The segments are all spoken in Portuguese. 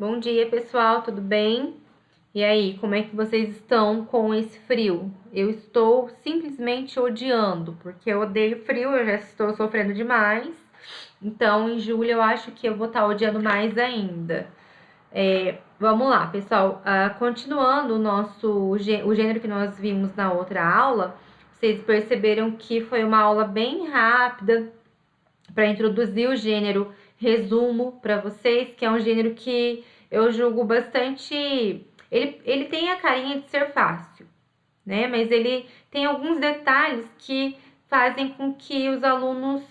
Bom dia, pessoal, tudo bem? E aí, como é que vocês estão com esse frio? Eu estou simplesmente odiando, porque eu odeio frio, eu já estou sofrendo demais. Então, em julho, eu acho que eu vou estar odiando mais ainda. Vamos lá, pessoal. Continuando o gênero que nós vimos na outra aula, vocês perceberam que foi uma aula bem rápida para introduzir o gênero resumo para vocês, que é um gênero que eu julgo bastante. Ele tem a carinha de ser fácil, né? Mas ele tem alguns detalhes que fazem com que os alunos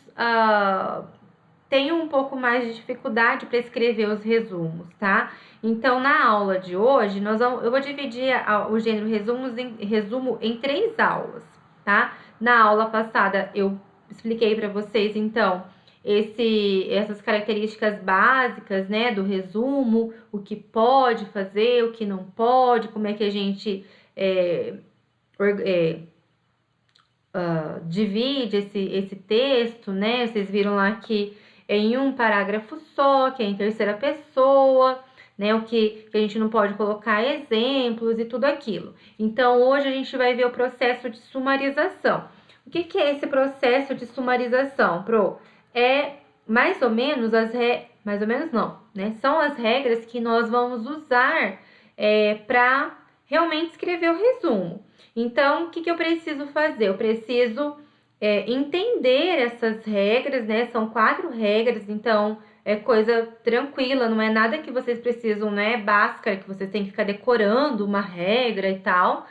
tenham um pouco mais de dificuldade para escrever os resumos, tá? Então, na aula de hoje, eu vou dividir o gênero resumo em 3 aulas, tá? Na aula passada, eu expliquei para vocês, então, essas características básicas, né, do resumo, o que pode fazer, o que não pode, como é que a gente divide esse texto, né? Vocês viram lá que é em um parágrafo só, que é em terceira pessoa, né? O que a gente não pode colocar exemplos e tudo aquilo. Então, hoje a gente vai ver o processo de sumarização. O que é esse processo de sumarização, Pro? É mais ou menos mais ou menos não, né? São as regras que nós vamos usar para realmente escrever o resumo. Então, o que eu preciso fazer? Eu preciso entender essas regras, né? São 4 regras, então é coisa tranquila, não é nada que vocês precisam, né? Báscara, que vocês têm que ficar decorando uma regra e tal.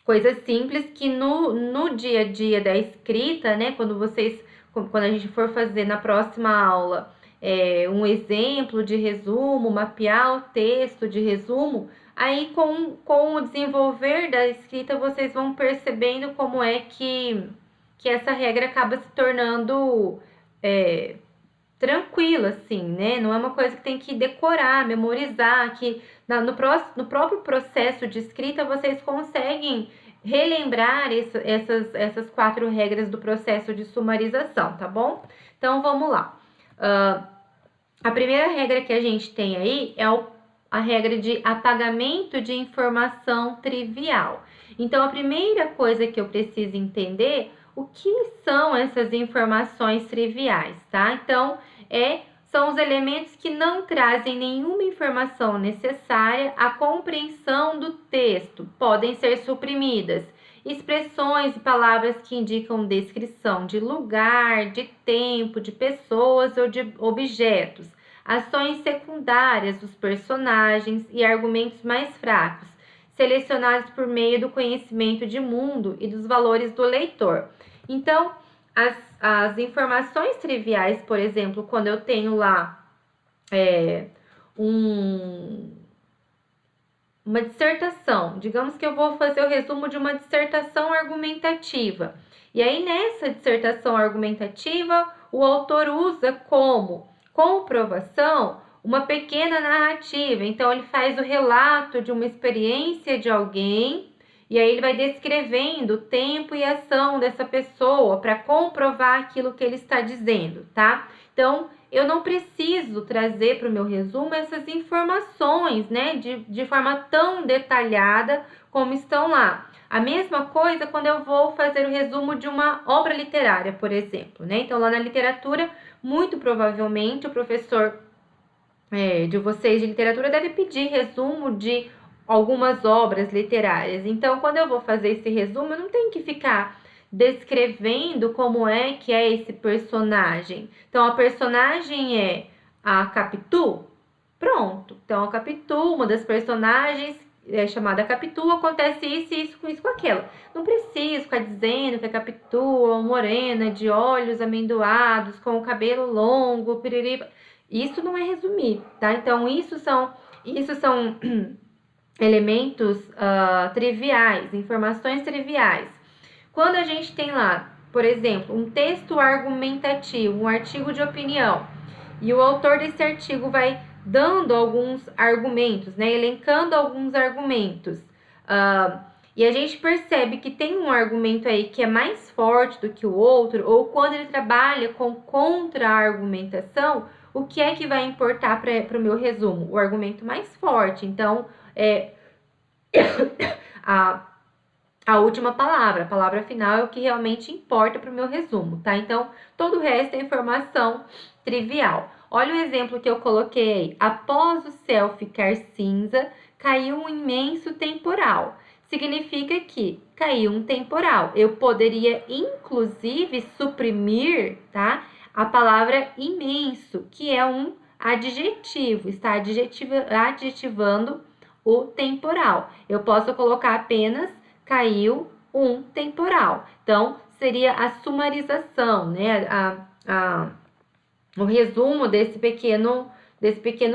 Coisas simples que no dia a dia da escrita, né? Quando a gente for fazer na próxima aula um exemplo de resumo, mapear o texto de resumo, aí com o desenvolver da escrita vocês vão percebendo como é que essa regra acaba se tornando tranquila, assim, né? Não é uma coisa que tem que decorar, memorizar, que no próprio processo de escrita vocês conseguem relembrar essas 4 regras do processo de sumarização, tá bom? Então, vamos lá. A primeira regra que a gente tem aí é a regra de apagamento de informação trivial. Então, a primeira coisa que eu preciso entender, o que são essas informações triviais, tá? Então, são os elementos que não trazem nenhuma informação necessária à compreensão do texto, podem ser suprimidas. Expressões e palavras que indicam descrição de lugar, de tempo, de pessoas ou de objetos, ações secundárias dos personagens e argumentos mais fracos, selecionados por meio do conhecimento de mundo e dos valores do leitor. Então, as informações triviais, por exemplo, quando eu tenho lá uma dissertação, digamos que eu vou fazer o resumo de uma dissertação argumentativa. E aí, nessa dissertação argumentativa, o autor usa como comprovação uma pequena narrativa. Então, ele faz o relato de uma experiência de alguém, e aí ele vai descrevendo o tempo e ação dessa pessoa para comprovar aquilo que ele está dizendo, tá? Então, eu não preciso trazer para o meu resumo essas informações, né, de forma tão detalhada como estão lá. A mesma coisa quando eu vou fazer o resumo de uma obra literária, por exemplo, né? Então, lá na literatura, muito provavelmente o professor de vocês de literatura deve pedir resumo de algumas obras literárias. Então, quando eu vou fazer esse resumo, eu não tenho que ficar descrevendo como é que é esse personagem. Então, a personagem é a Capitu? Pronto. Então, a Capitu, uma das personagens chamada Capitu, acontece isso, com aquilo. Não preciso ficar dizendo que a Capitu é uma morena de olhos amendoados, com o cabelo longo, piriri. Isso não é resumir, tá? Então, isso são elementos triviais, informações triviais. Quando a gente tem lá, por exemplo, um texto argumentativo, um artigo de opinião, e o autor desse artigo vai dando alguns argumentos, né, elencando alguns argumentos, e a gente percebe que tem um argumento aí que é mais forte do que o outro, ou quando ele trabalha com contra-argumentação, o que é que vai importar para o meu resumo? O argumento mais forte. Então, a última palavra, a palavra final é o que realmente importa para o meu resumo, tá? Então, todo o resto é informação trivial. Olha o exemplo que eu coloquei aí. Após o céu ficar cinza, caiu um imenso temporal. Significa que caiu um temporal. Eu poderia, inclusive, suprimir, tá? A palavra imenso, que é um adjetivo, está adjetivando o temporal. Eu posso colocar apenas caiu um temporal. Então, seria a sumarização, né? O resumo desse pequeno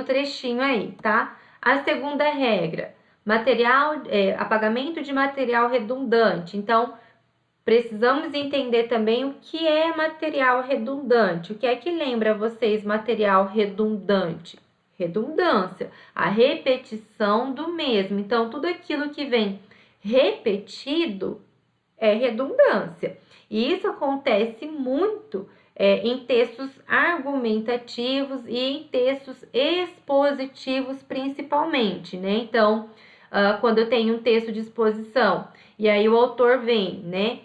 trechinho aí, tá? A segunda regra, apagamento de material redundante. Então, precisamos entender também o que é material redundante. O que é que lembra vocês material redundante? Redundância, a repetição do mesmo. Então, tudo aquilo que vem repetido é redundância. E isso acontece muito em textos argumentativos e em textos expositivos, principalmente, né? Então, quando eu tenho um texto de exposição e aí o autor vem, né?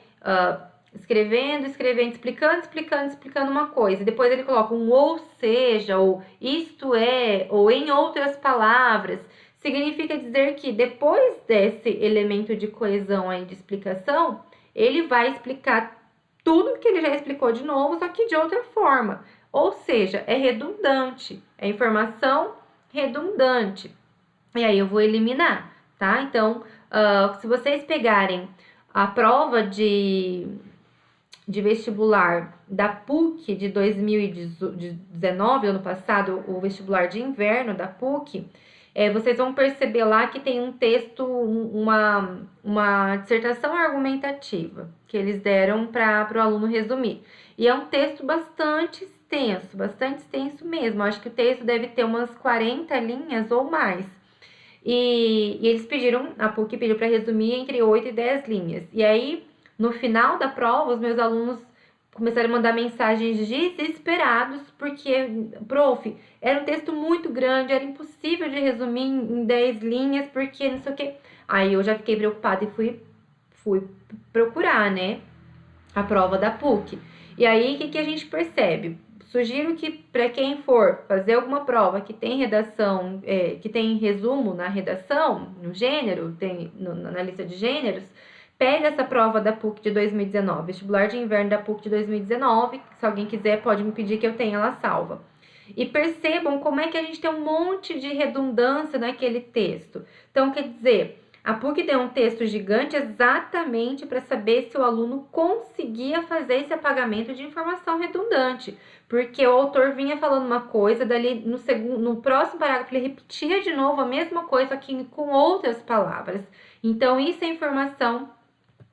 Escrevendo, explicando uma coisa. Depois ele coloca um ou seja, ou isto é, ou em outras palavras. Significa dizer que depois desse elemento de coesão aí de explicação, ele vai explicar tudo que ele já explicou de novo, só que de outra forma. Ou seja, é redundante, é informação redundante. E aí eu vou eliminar, tá? Então, se vocês pegarem a prova de vestibular da PUC de 2019, ano passado, o vestibular de inverno da PUC, vocês vão perceber lá que tem um texto, uma dissertação argumentativa que eles deram para o aluno resumir. E é um texto bastante extenso mesmo. Acho que o texto deve ter umas 40 linhas ou mais. E eles pediram, a PUC pediu para resumir entre 8 e 10 linhas. E aí, no final da prova, os meus alunos começaram a mandar mensagens desesperados, porque, prof, era um texto muito grande, era impossível de resumir em 10 linhas, porque não sei o quê. Aí eu já fiquei preocupada e fui procurar, né, a prova da PUC. E aí, o que a gente percebe? Sugiro que, para quem for fazer alguma prova que tem redação, que tem resumo na redação, no gênero, na lista de gêneros, pega essa prova da PUC de 2019, vestibular de inverno da PUC de 2019, se alguém quiser pode me pedir que eu tenha ela salva. E percebam como é que a gente tem um monte de redundância naquele texto. Então, quer dizer, a PUC deu um texto gigante exatamente para saber se o aluno conseguia fazer esse apagamento de informação redundante. Porque o autor vinha falando uma coisa, dali no próximo parágrafo ele repetia de novo a mesma coisa, aqui com outras palavras. Então, isso é informação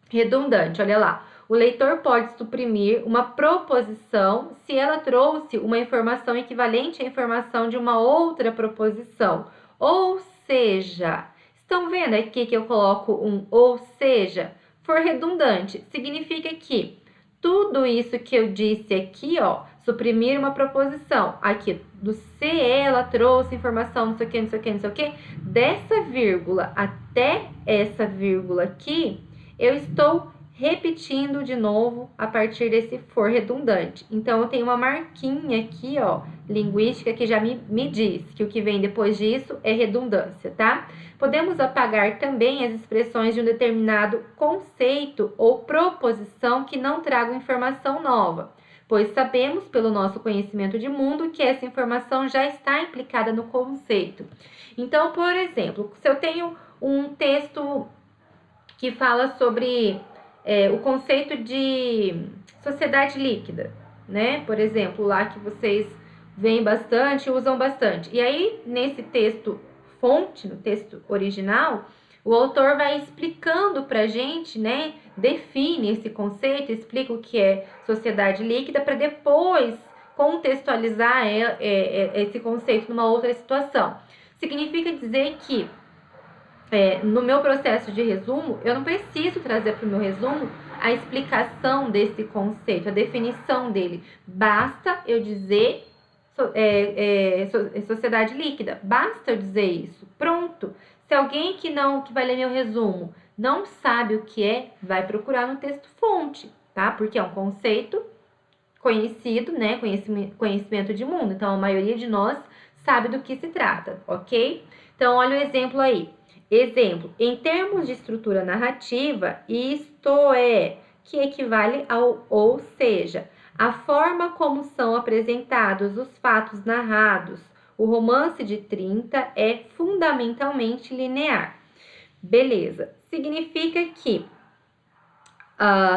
redundante, olha lá. O leitor pode suprimir uma proposição se ela trouxe uma informação equivalente à informação de uma outra proposição. Ou seja, estão vendo aqui que eu coloco um ou seja? For redundante, significa que tudo isso que eu disse aqui, ó, suprimir uma proposição, aqui do se ela trouxe informação, não sei o que, não sei o que, não sei o que, dessa vírgula até essa vírgula aqui, eu estou repetindo de novo a partir desse for redundante. Então, eu tenho uma marquinha aqui, ó, linguística, que já me diz que o que vem depois disso é redundância, tá? Podemos apagar também as expressões de um determinado conceito ou proposição que não tragam informação nova, pois sabemos, pelo nosso conhecimento de mundo, que essa informação já está implicada no conceito. Então, por exemplo, se eu tenho um texto que fala sobre o conceito de sociedade líquida, né? Por exemplo, lá que vocês veem bastante, usam bastante. E aí, nesse texto fonte, no texto original, o autor vai explicando pra gente, né? Define esse conceito, explica o que é sociedade líquida, para depois contextualizar esse conceito numa outra situação. Significa dizer que no meu processo de resumo, eu não preciso trazer para o meu resumo a explicação desse conceito, a definição dele. Basta eu dizer sociedade líquida. Basta eu dizer isso. Pronto. Se alguém que vai ler meu resumo não sabe o que é, vai procurar no texto fonte, tá? Porque é um conceito conhecido, né? Conhecimento de mundo. Então, a maioria de nós sabe do que se trata, ok? Então, olha o exemplo aí. Exemplo, em termos de estrutura narrativa, isto é, que equivale ao ou seja, a forma como são apresentados os fatos narrados. O romance de 30 é fundamentalmente linear. Beleza. Significa que,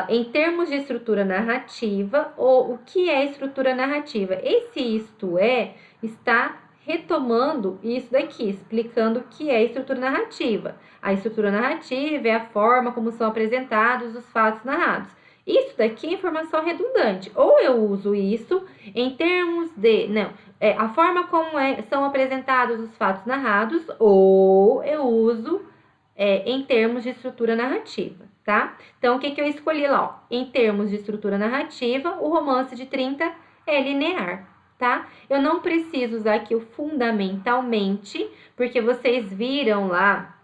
em termos de estrutura narrativa, o que é estrutura narrativa? Esse isto é está retomando isso daqui, explicando o que é estrutura narrativa. A estrutura narrativa é a forma como são apresentados os fatos narrados. Isso daqui é informação redundante. Ou eu uso isso em termos de... Não, a forma como são apresentados os fatos narrados, ou eu uso em termos de estrutura narrativa, tá? Então, o que eu escolhi lá? Ó? Em termos de estrutura narrativa, o romance de 30 é linear, tá? Eu não preciso usar aqui o fundamentalmente, porque vocês viram lá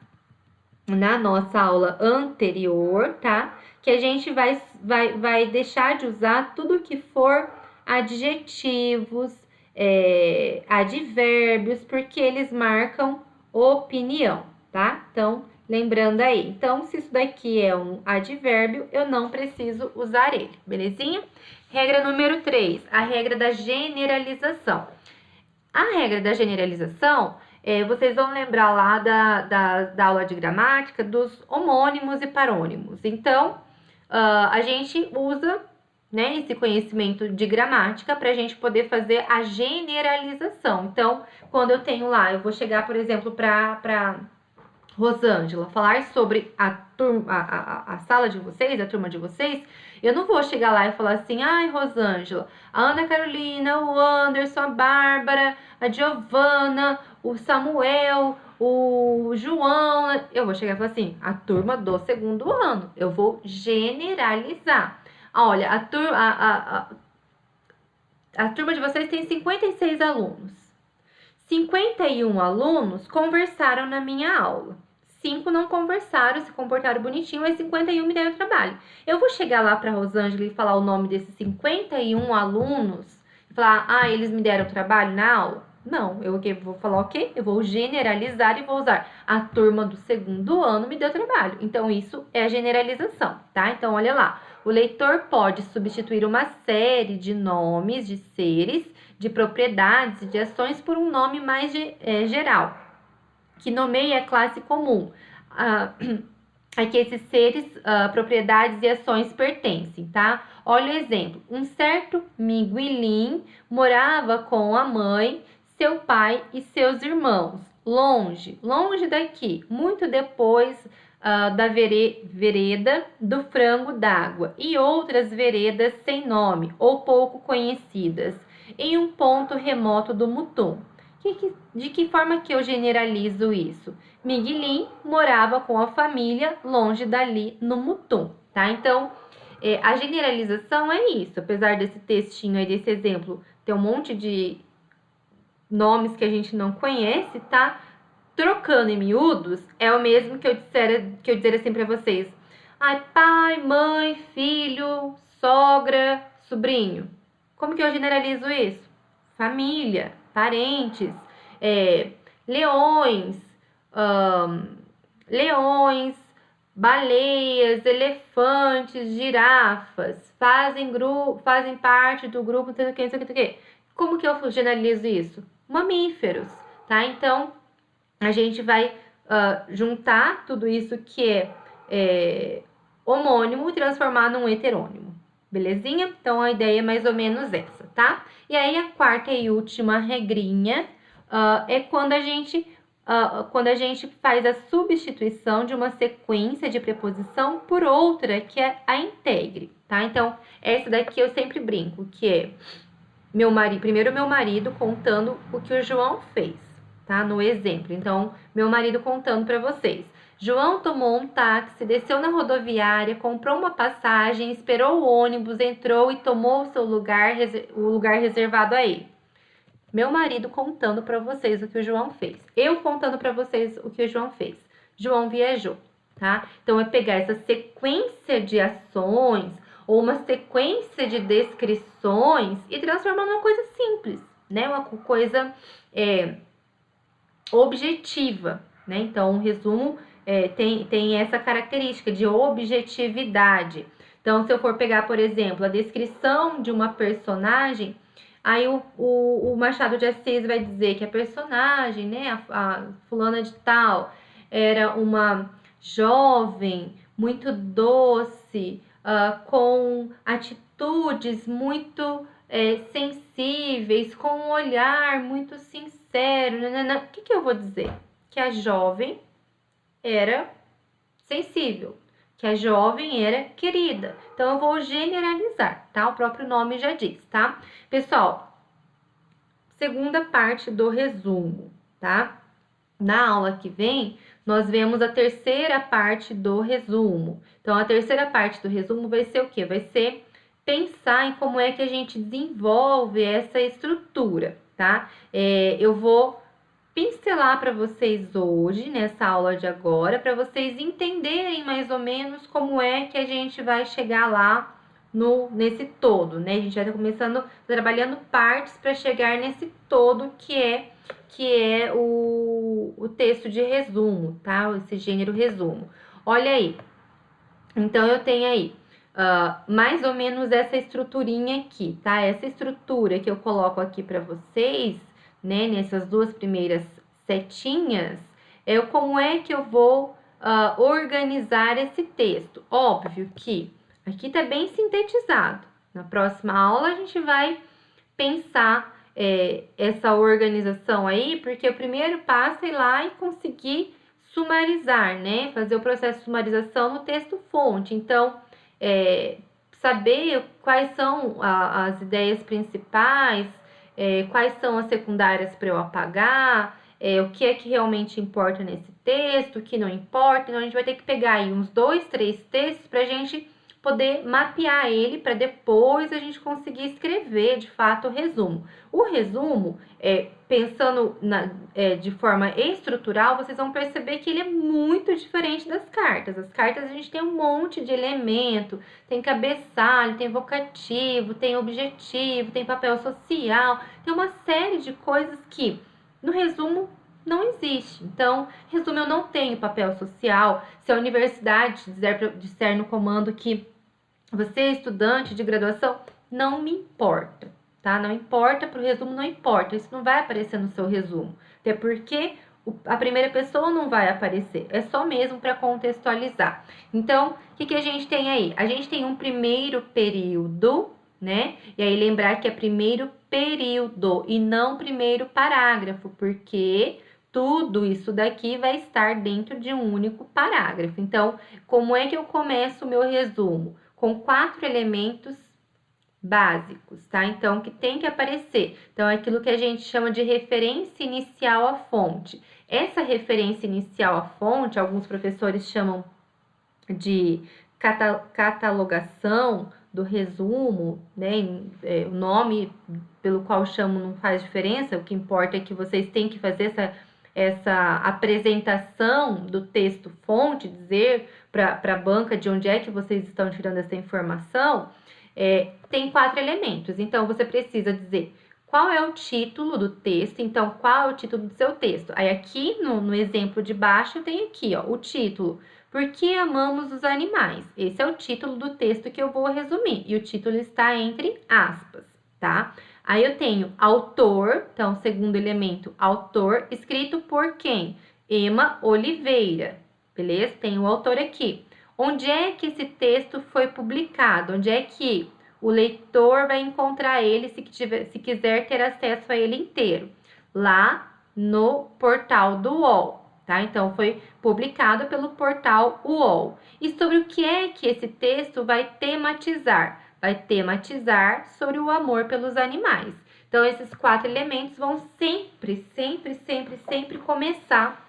na nossa aula anterior, tá? Que a gente vai deixar de usar tudo que for adjetivos, advérbios, porque eles marcam opinião, tá? Então, lembrando aí. Então, se isso daqui é um advérbio, eu não preciso usar ele, belezinha? Regra número 3, a regra da generalização. A regra da generalização, vocês vão lembrar lá da aula de gramática dos homônimos e parônimos. Então, a gente usa, né, esse conhecimento de gramática para a gente poder fazer a generalização. Então, quando eu tenho lá, eu vou chegar, por exemplo, para Rosângela, falar sobre a sala de vocês, a turma de vocês, eu não vou chegar lá e falar assim, ai, Rosângela, a Ana Carolina, o Anderson, a Bárbara, a Giovana, o Samuel, o João. Eu vou chegar e falar assim, a turma do segundo ano. Eu vou generalizar. Olha, a turma de vocês tem 56 alunos. 51 alunos conversaram na minha aula. 5 não conversaram, se comportaram bonitinho, mas 51 me deram trabalho. Eu vou chegar lá para a Rosângela e falar o nome desses 51 alunos e falar, eles me deram trabalho na aula? Não, eu vou falar o quê? Eu vou generalizar e vou usar a turma do segundo ano me deu trabalho. Então, isso é a generalização, tá? Então, olha lá. O leitor pode substituir uma série de nomes de seres, de propriedades e de ações por um nome mais geral, que nomeia a classe comum a que esses seres, propriedades e ações pertencem, tá? Olha o exemplo. Um certo Miguelim morava com a mãe, seu pai e seus irmãos, longe daqui, muito depois da vereda do Frango d'Água e outras veredas sem nome ou pouco conhecidas, em um ponto remoto do Mutum. De que forma que eu generalizo isso? Miguelim morava com a família longe dali no Mutum, tá? Então, a generalização é isso. Apesar desse textinho aí, desse exemplo, ter um monte de nomes que a gente não conhece, tá? Trocando em miúdos, é o mesmo que eu dizer assim pra vocês. Ai, pai, mãe, filho, sogra, sobrinho. Como que eu generalizo isso? Família, parentes, leões, baleias, elefantes, girafas, fazem parte do grupo, não sei o que. Como que eu generalizo isso? Mamíferos, tá? Então, a gente vai juntar tudo isso que é homônimo e transformar num heterônimo. Belezinha? Então, a ideia é mais ou menos essa, tá? E aí, a quarta e última regrinha é quando a gente faz a substituição de uma sequência de preposição por outra que a integre, tá? Então, essa daqui eu sempre brinco, que é primeiro meu marido contando o que o João fez, tá? No exemplo. Então, meu marido contando para vocês. João tomou um táxi, desceu na rodoviária, comprou uma passagem, esperou o ônibus, entrou e tomou o lugar reservado a ele. Meu marido contando para vocês o que o João fez. Eu contando para vocês o que o João fez. João viajou, tá? Então, é pegar essa sequência de ações ou uma sequência de descrições e transformar numa coisa simples, né? Uma coisa objetiva, né? Então, o resumo tem essa característica de objetividade. Então, se eu for pegar, por exemplo, a descrição de uma personagem, aí o Machado de Assis vai dizer que a personagem, né, a fulana de tal, era uma jovem, muito doce, com atitudes muito sensíveis, com um olhar muito sincero. O que eu vou dizer? Que a jovem era sensível, que a jovem era querida. Então, eu vou generalizar, tá? O próprio nome já diz, tá? Pessoal, segunda parte do resumo, tá? Na aula que vem, nós vemos a terceira parte do resumo. Então, a terceira parte do resumo vai ser o quê? Vai ser pensar em como é que a gente desenvolve essa estrutura, tá? Eu vou pincelar para vocês hoje, nessa aula de agora, para vocês entenderem mais ou menos como é que a gente vai chegar lá nesse todo, né? A gente vai estar começando, trabalhando partes para chegar nesse todo que é o texto de resumo, tá? Esse gênero resumo. Olha aí. Então, eu tenho aí mais ou menos essa estruturinha aqui, tá? Essa estrutura que eu coloco aqui para vocês, né? Nessas duas primeiras setinhas, como é que eu vou organizar esse texto. Óbvio que aqui tá bem sintetizado. Na próxima aula, a gente vai pensar essa organização aí, porque o primeiro passo é ir lá e conseguir sumarizar, né? Fazer o processo de sumarização no texto fonte. Então, saber quais são as ideias principais, quais são as secundárias para eu apagar, o que é que realmente importa nesse texto, o que não importa. Então, a gente vai ter que pegar aí uns 2, 3 textos para a gente poder mapear ele para depois a gente conseguir escrever, de fato, o resumo. O resumo, pensando de forma estrutural, vocês vão perceber que ele é muito diferente das cartas. As cartas a gente tem um monte de elemento, tem cabeçalho, tem vocativo, tem objetivo, tem papel social, tem uma série de coisas que no resumo não existe. Então, resumo, eu não tenho papel social. Se a universidade disser no comando que você é estudante de graduação, não me importa, tá? Não importa, para o resumo não importa, isso não vai aparecer no seu resumo, até porque a primeira pessoa não vai aparecer, é só mesmo para contextualizar. Então, o que a gente tem aí? A gente tem um primeiro período, né? E aí lembrar que é primeiro período e não primeiro parágrafo, porque tudo isso daqui vai estar dentro de um único parágrafo. Então, como é que eu começo o meu resumo? Com 4 elementos básicos, tá? Então, que tem que aparecer. Então, é aquilo que a gente chama de referência inicial à fonte. Essa referência inicial à fonte, alguns professores chamam de catalogação do resumo, né? O nome pelo qual chamo não faz diferença, o que importa é que vocês têm que fazer essa apresentação do texto fonte, dizer para a banca de onde é que vocês estão tirando essa informação. Tem 4 elementos, então você precisa dizer qual é o título do texto, então qual é o título do seu texto. Aí aqui no exemplo de baixo eu tenho aqui, ó, o título, Por que amamos os animais? Esse é o título do texto que eu vou resumir, e o título está entre aspas, tá? Aí eu tenho autor, então, segundo elemento, autor, escrito por quem? Ema Oliveira, beleza? Tem o autor aqui. Onde é que esse texto foi publicado? Onde é que o leitor vai encontrar ele se quiser ter acesso a ele inteiro? Lá no portal do UOL, tá? Então, foi publicado pelo portal UOL. E sobre o que é que esse texto vai tematizar? Vai tematizar sobre o amor pelos animais. Então, esses 4 elementos vão sempre começar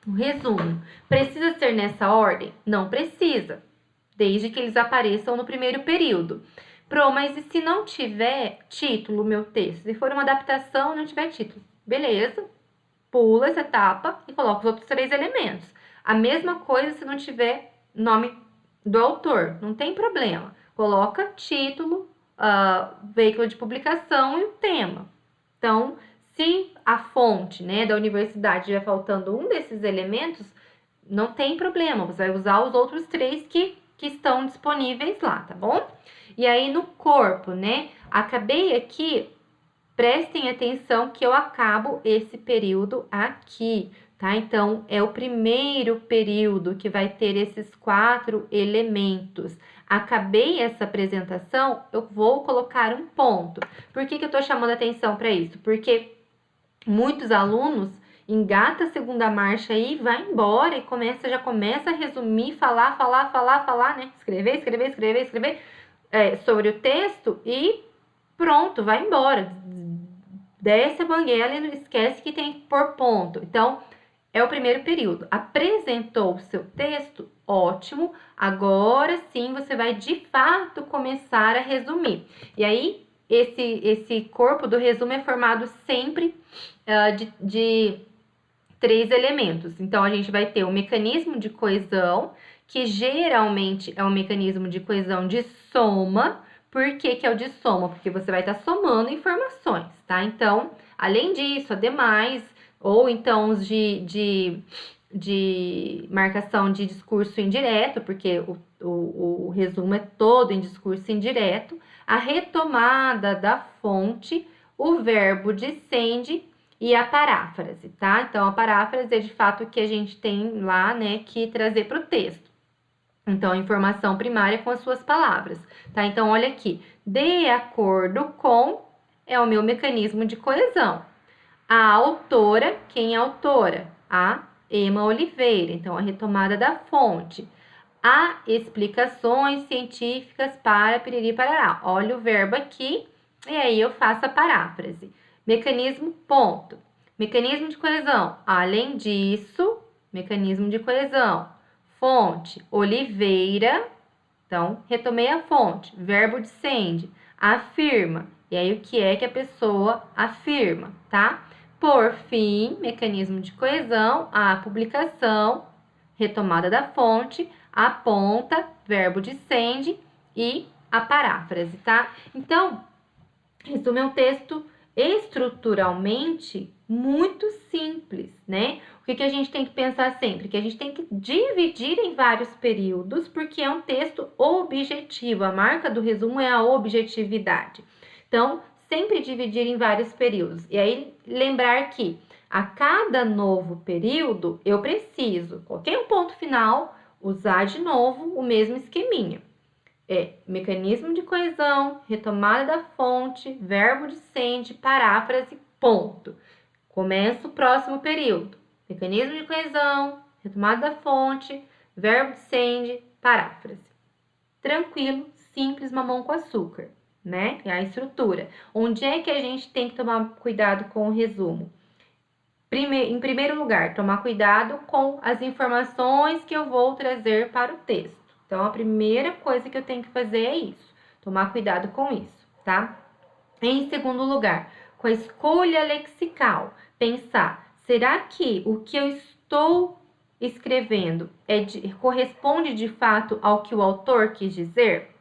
o resumo. Precisa ser nessa ordem? Não precisa, desde que eles apareçam no primeiro período. Pro, mas e se não tiver título, meu texto? Se for uma adaptação e não tiver título? Beleza, pula essa etapa e coloca os outros 3 elementos. A mesma coisa se não tiver nome do autor, não tem problema. Coloca título, veículo de publicação e o tema. Então, se a fonte, né, da universidade estiver faltando um desses elementos, não tem problema, você vai usar os outros 3 que estão disponíveis lá, tá bom? E aí, no corpo, né, acabei aqui, prestem atenção que eu acabo esse período aqui, tá? Então, é o primeiro período que vai ter esses 4 elementos. Acabei essa apresentação, eu vou colocar um ponto. Por que eu tô chamando atenção para isso? Porque muitos alunos engata a segunda marcha aí, vai embora e já começa a resumir, falar, né? Escrever sobre o texto e pronto, vai embora. Desce a banguela e não esquece que tem que pôr ponto. Então, é o primeiro período. Apresentou o seu texto? Ótimo. Agora sim você vai de fato começar a resumir. E aí, esse corpo do resumo é formado sempre de 3 elementos. Então, a gente vai ter o mecanismo de coesão, que geralmente é um mecanismo de coesão de soma. Por que é o de soma? Porque você vai estar somando informações, tá? Então, além disso, ademais, ou então os de marcação de discurso indireto, porque o resumo é todo em discurso indireto, a retomada da fonte, o verbo dicende e a paráfrase, tá? Então, a paráfrase é de fato o que a gente tem lá, né, que trazer para o texto. Então, a informação primária com as suas palavras, tá? Então, olha aqui. De acordo com é o meu mecanismo de coesão. A autora, quem é a autora? A Ema Oliveira. Então, a retomada da fonte. Há explicações científicas para piriri parará. Olha o verbo aqui e aí eu faço a paráfrase. Mecanismo, ponto. Mecanismo de coesão. Além disso, mecanismo de coesão. Fonte, Oliveira. Então, retomei a fonte. Verbo dicende. Afirma. E aí, o que é que a pessoa afirma, tá? Por fim, mecanismo de coesão, a publicação, retomada da fonte, a ponta, verbo dicende e a paráfrase, tá? Então, resumo é um texto estruturalmente muito simples, né? O que a gente tem que pensar sempre? Que a gente tem que dividir em vários períodos, porque é um texto objetivo. A marca do resumo é a objetividade. Então, sempre dividir em vários períodos. E aí, lembrar que a cada novo período, eu preciso, coloquei um ponto final, usar de novo o mesmo esqueminha. Mecanismo de coesão, retomada da fonte, verbo dicende, paráfrase, ponto. Começa o próximo período. Mecanismo de coesão, retomada da fonte, verbo dicende, paráfrase. Tranquilo, simples, mamão com açúcar, né? É a estrutura. Onde é que a gente tem que tomar cuidado com o resumo? Em primeiro lugar, tomar cuidado com as informações que eu vou trazer para o texto. Então, a primeira coisa que eu tenho que fazer é isso, tomar cuidado com isso, tá? Em segundo lugar, com a escolha lexical, pensar, será que o que eu estou escrevendo corresponde de fato ao que o autor quis dizer?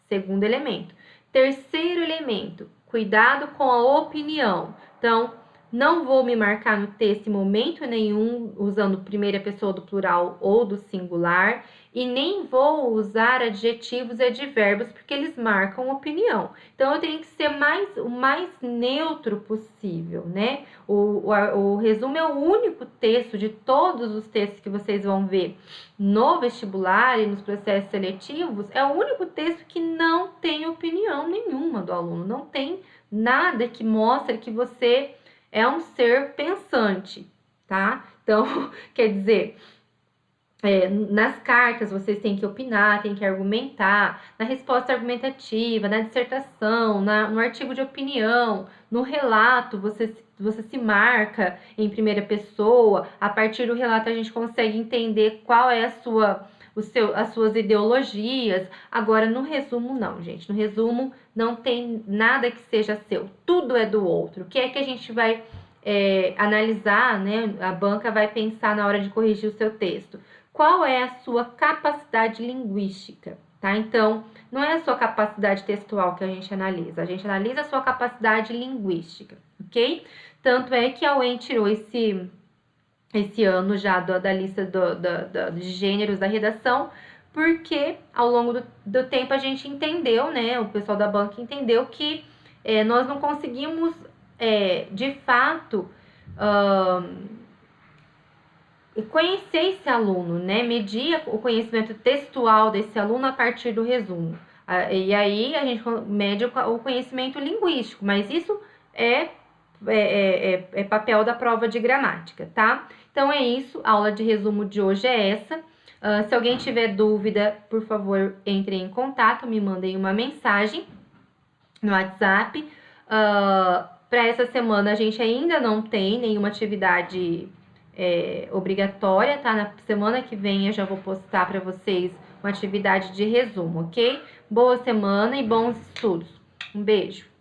Segundo elemento. Terceiro elemento, cuidado com a opinião. Então, não vou me marcar no texto em momento nenhum usando primeira pessoa do plural ou do singular e nem vou usar adjetivos e advérbios porque eles marcam opinião. Então, eu tenho que ser o mais neutro possível, né? O resumo é o único texto de todos os textos que vocês vão ver no vestibular e nos processos seletivos, é o único texto que não tem opinião nenhuma do aluno, não tem nada que mostre que você é um ser pensante, tá? Então, quer dizer, nas cartas vocês têm que opinar, têm que argumentar, na resposta argumentativa, na dissertação, no artigo de opinião, no relato você se marca em primeira pessoa, a partir do relato a gente consegue entender qual é as suas ideologias. Agora, no resumo, não, gente. No resumo, não tem nada que seja seu. Tudo é do outro. O que é que a gente vai analisar, né? A banca vai pensar na hora de corrigir o seu texto. Qual é a sua capacidade linguística, tá? Então, não é a sua capacidade textual que a gente analisa a sua capacidade linguística, ok? Tanto é que a UEM tirou esse ano já da lista de gêneros da redação, porque ao longo do tempo a gente entendeu, né? O pessoal da banca entendeu que nós não conseguimos, de fato, conhecer esse aluno, né? Medir o conhecimento textual desse aluno a partir do resumo. E aí a gente mede o conhecimento linguístico, mas isso é papel da prova de gramática, tá? Então é isso, a aula de resumo de hoje é essa. Se alguém tiver dúvida, por favor, entre em contato, me mandem uma mensagem no WhatsApp. Para essa semana a gente ainda não tem nenhuma atividade obrigatória, tá? Na semana que vem eu já vou postar para vocês uma atividade de resumo, ok? Boa semana e bons estudos. Um beijo!